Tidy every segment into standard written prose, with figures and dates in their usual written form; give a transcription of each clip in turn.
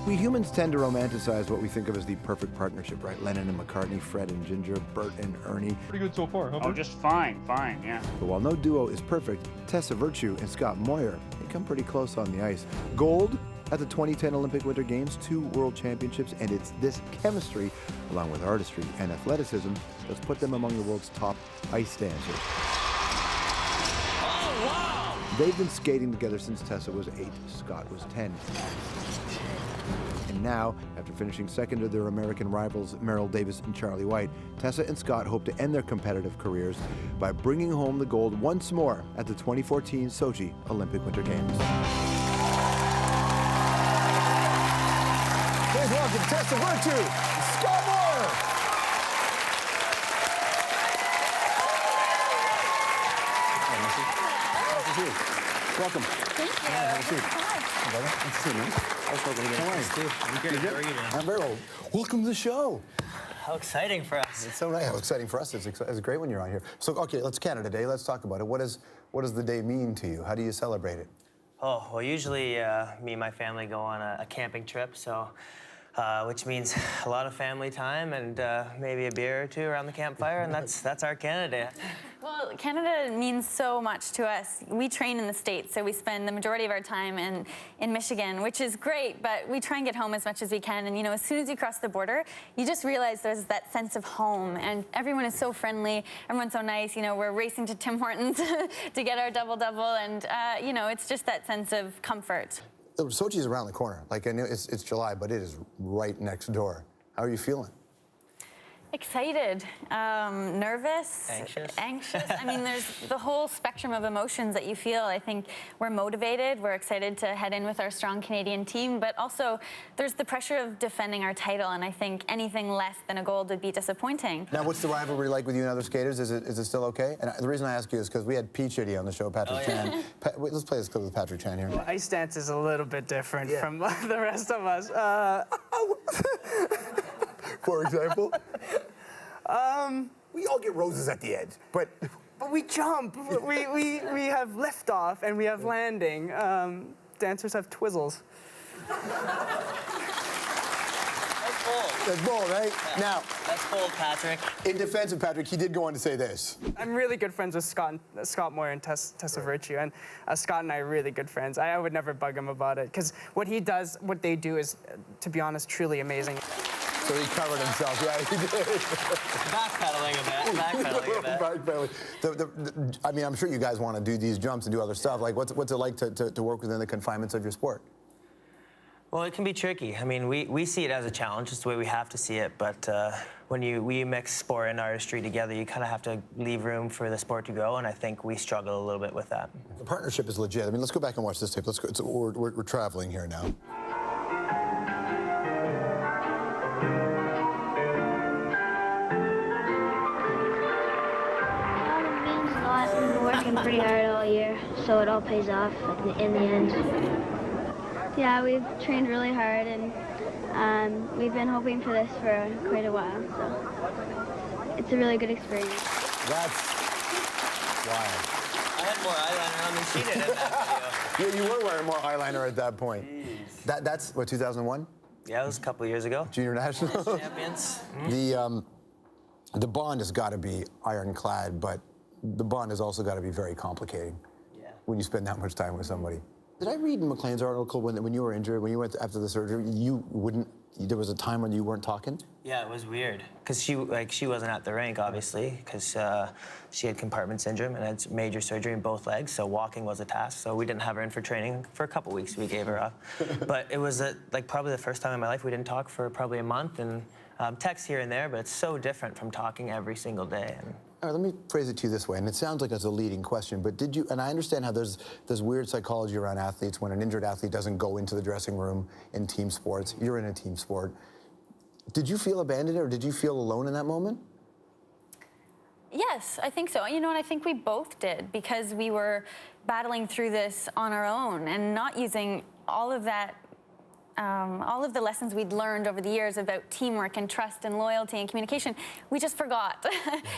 We humans tend to romanticize what we think of as the perfect partnership, right? Lennon and McCartney, Fred and Ginger, Bert and Ernie. Pretty good so far, huh? Oh, just fine, yeah. But while no duo is perfect, Tessa Virtue and Scott Moir, they come pretty close on the ice. Gold at the 2010 Olympic Winter Games, 2 World Championships, and it's this chemistry, along with artistry and athleticism, that's put them among the world's top ice dancers. Oh, wow! They've been skating together since Tessa was 8, Scott was 10. And now, after finishing second to their American rivals Merrill Davis and Charlie White, Tessa and Scott hope to end their competitive careers by bringing home the gold once more at the 2014 Sochi Olympic Winter Games. Please welcome Tessa Virtue, Scott Moir. Nice to see you. Welcome. Thank you. Have a seat. Hi, brother. Nice to see you, man. How are you? How are you doing? I'm very well. Welcome to the show. How exciting for us. It's so nice. How exciting for us. It's great when you're on here. So, okay, let's Canada Day. Let's talk about it. What does the day mean to you? How do you celebrate it? Oh, well, usually me and my family go on a camping trip, so which means a lot of family time and maybe a beer or two around the campfire, and that's our Canada Day. Well, Canada means so much to us. We train in the States, so we spend the majority of our time in Michigan, which is great, but we try and get home as much as we can. And, you know, as soon as you cross the border, you just realize there's that sense of home, and everyone is so friendly, everyone's so nice. You know, we're racing to Tim Hortons to get our double-double, and, you know, it's just that sense of comfort. Sochi's around the corner. Like, I know it's July, but it is right next door. How are you feeling? Excited, nervous, anxious. I mean, there's the whole spectrum of emotions that you feel. I think we're motivated, we're excited to head in with our strong Canadian team, but also there's the pressure of defending our title, and I think anything less than a gold would be disappointing. Now, what's the rivalry like with you and other skaters? Is it still okay? And the reason I ask you is because we had Pete Chitty on the show, Patrick Chan. Wait, let's play this clip with Patrick Chan here. Well, ice dance is a little bit different from the rest of us. For example? We all get roses at the end, but we jump. We have liftoff and we have landing. Dancers have twizzles. That's bold. that's bold, right? Yeah. Now, That's bold, Patrick. in defense of Patrick, he did go on to say this. I'm really good friends with Scott Moir and Tessa Virtue, and Scott and I are really good friends. I would never bug him about it, because what they do is, to be honest, truly amazing. So he covered himself. Yeah, he did. Backpedaling a bit. I mean, I'm sure you guys want to do these jumps and do other stuff. Like, what's it like to work within the confinements of your sport? Well, it can be tricky. I mean, we see it as a challenge. It's the way we have to see it. But when we mix sport and artistry together, you kind of have to leave room for the sport to grow, and I think we struggle a little bit with that. The partnership is legit. I mean, let's go back and watch this tape. Let's go. We're traveling here now. We've been working pretty hard all year, so it all pays off in the end. Yeah, we've trained really hard, and we've been hoping for this for quite a while, so it's a really good experience. That's wild. I had more eyeliner on than she did in that video. Yeah, you were wearing more eyeliner at that point. That's what, 2001? Yeah, it was a couple of years ago. Junior Nationals? Champions. The bond has got to be ironclad, but the bond has also got to be very complicating when you spend that much time with somebody. Did I read in McLean's article when you were injured, when you went after the surgery, there was a time when you weren't talking? Yeah, it was weird, because she wasn't at the rink, obviously, because she had compartment syndrome and had major surgery in both legs, so walking was a task, so we didn't have her in for training for a couple weeks. We gave her off. But it was probably the first time in my life we didn't talk for probably a month, and text here and there, but it's so different from talking every single day. All right, let me phrase it to you this way, and it sounds like it's a leading question, but did you, and I understand how there's weird psychology around athletes when an injured athlete doesn't go into the dressing room in team sports. You're in a team sport. Did you feel abandoned, or did you feel alone in that moment? Yes, I think so. You know, and I think we both did, because we were battling through this on our own and not using all of that all of the lessons we'd learned over the years about teamwork and trust and loyalty and communication, we just forgot.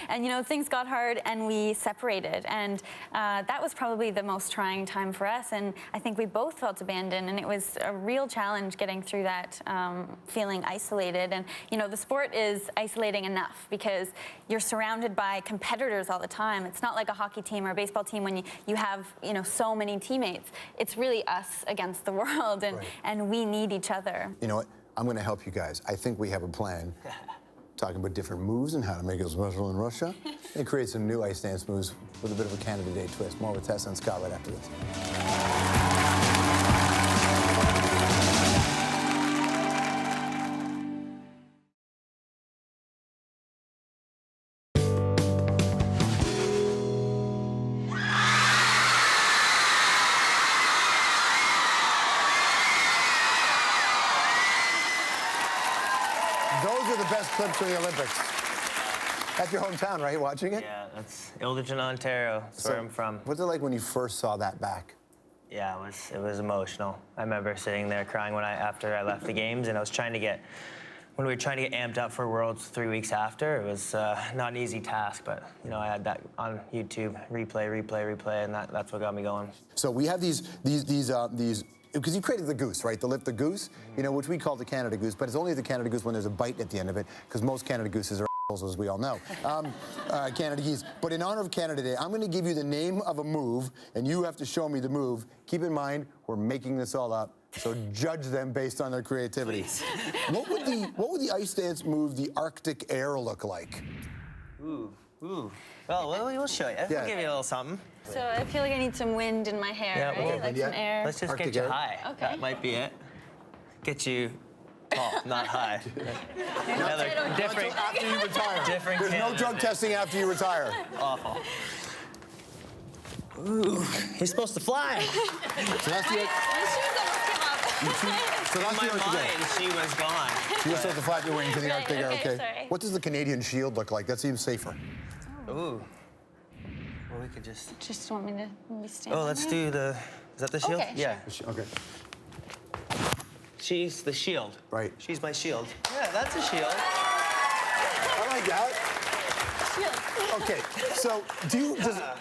And, you know, things got hard and we separated. And that was probably the most trying time for us. And I think we both felt abandoned. And it was a real challenge getting through that, feeling isolated. And, you know, the sport is isolating enough because you're surrounded by competitors all the time. It's not like a hockey team or a baseball team when you have, you know, so many teammates. It's really us against the world, and we need each other. You know what? I'm going to help you guys. I think we have a plan. Talking about different moves and how to make it special in Russia, and create some new ice dance moves with a bit of a Canada Day twist. More with Tessa and Scott right after this. Those are the best clips from the Olympics. That's your hometown, right? Watching it? Yeah, that's Ilderton, Ontario. That's where I'm from. What's it like when you first saw that back? Yeah, it was emotional. I remember sitting there crying after I left the games, and I was trying to get, when we were trying to get amped up for Worlds 3 weeks after, it was not an easy task, but you know, I had that on YouTube, replay, and that's what got me going. So we have these, because you created the goose, right? The lift the goose, you know, which we call the Canada Goose, but it's only the Canada Goose when there's a bite at the end of it, because most Canada Gooses are as we all know. Canada Geese. But in honor of Canada Day, I'm going to give you the name of a move, and you have to show me the move. Keep in mind, we're making this all up, so judge them based on their creativity. What would the ice dance move, the Arctic Air, look like? Ooh. Well, we'll show you. We'll give you a little something. So I feel like I need some wind in my hair, right? Like some air. Let's just Arctic get you air. high. Okay. That might be it. Get you tall, not high. Another different. After you retire. Different. There's no drug testing after you retire. Awful. Ooh, he's supposed to fly. So that's the. So that's In my mind, she was gone. You're supposed to flap your wings to the Arctic Air, okay? Sorry. What does the Canadian Shield look like? That seems safer. Ooh. Well, we could just. Just want me to maybe stand. Oh, let's do the. Is that the shield? Okay, Yeah. Okay. She's the shield. Right. She's my shield. Yeah, that's a shield. I like that. Okay, so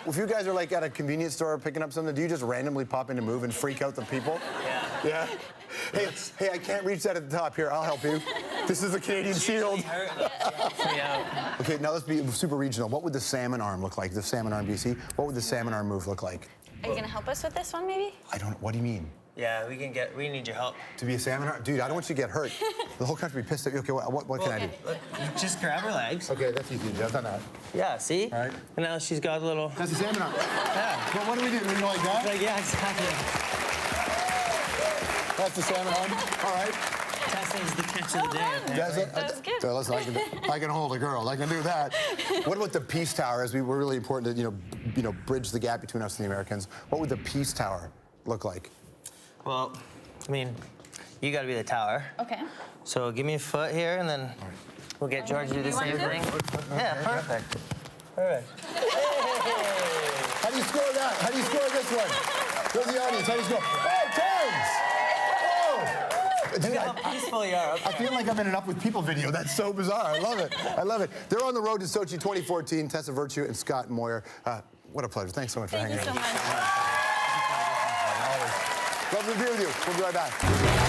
if you guys are like at a convenience store picking up something, do you just randomly pop into Move and freak out the people? Yeah. Yeah? Hey, I can't reach that at the top. Here, I'll help you. This is the Canadian Shield. Yeah. Okay, now let's be super regional. What would the salmon arm look like? The salmon arm BC. What would the salmon arm move look like? Are you gonna help us with this one, maybe? I don't. What do you mean? Yeah, we need your help. To be a salmon arm, dude. I don't want you to get hurt. The whole country be pissed at you. Okay, what can I do? Just grab her legs. Okay, that's easy. I've done that. Yeah, see? All right. And now she's got a little. That's a salmon arm. Yeah. But what do? We go like that? Like, yeah, exactly. That's the salmon arm. All right. Tessa's the catch of the day. I think. That's good. So listen, I can hold a girl. I can do that. What about the peace tower? As we were really important to you know bridge the gap between us and the Americans. What would the peace tower look like? Well, I mean, you got to be the tower. Okay. So give me a foot here, and then we'll get George to do the same thing. Yeah, perfect. Perfect. How do you score that? How do you score this one? Where's the audience? How do you score? Oh, turns! Oh! Dude, Look how peaceful you are. I feel like I'm in an Up With People video. That's so bizarre. I love it. I love it. They're on the road to Sochi 2014. Tessa Virtue and Scott Moir. What a pleasure. Thanks so much for hanging out. Thank you so much. Love to be with you. We'll be right back.